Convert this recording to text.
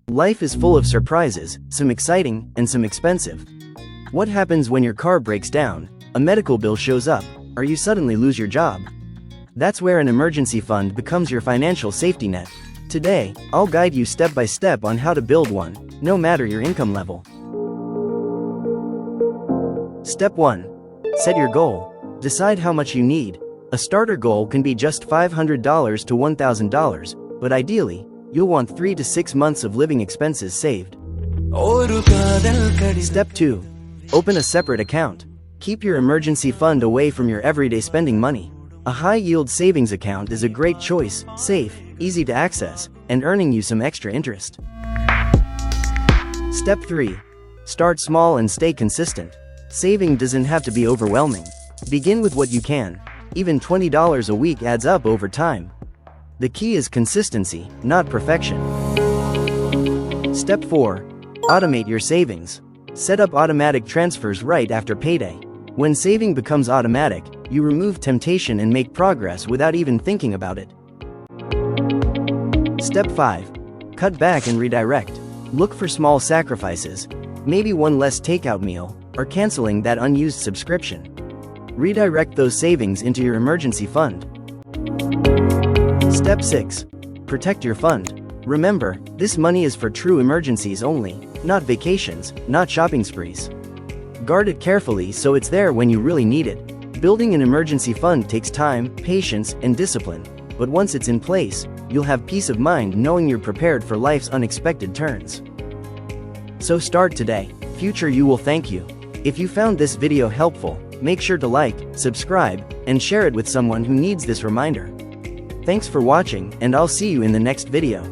Life is full of surprises, some exciting, and some expensive. What happens when your car breaks down, a medical bill shows up, or you suddenly lose your job? That's where an emergency fund becomes your financial safety net. Today, I'll guide you step by step on how to build one, no matter your income level. Step 1. Set your goal. Decide how much you need. A starter goal can be just $500 to $1,000, but ideally, you'll want 3 to 6 months of living expenses saved. Step 2. Open a separate account. Keep your emergency fund away from your everyday spending money. A high-yield savings account is a great choice, safe, easy to access, and earning you some extra interest. Step 3. Start small and stay consistent. Saving doesn't have to be overwhelming. Begin with what you can. Even $20 a week adds up over time. The key is consistency, not perfection. Step 4. Automate your savings. Set up automatic transfers right after payday. When saving becomes automatic, you remove temptation and make progress without even thinking about it. Step 5. Cut back and redirect. Look for small sacrifices, maybe one less takeout meal, or canceling that unused subscription. Redirect those savings into your emergency fund. Step 6. Protect your fund. Remember, this money is for true emergencies only, not vacations, not shopping sprees. Guard it carefully so it's there when you really need it. Building an emergency fund takes time, patience, and discipline, but once it's in place, you'll have peace of mind knowing you're prepared for life's unexpected turns. So start today. Future you will thank you. If you found this video helpful, make sure to like, subscribe, and share it with someone who needs this reminder. Thanks for watching, and I'll see you in the next video.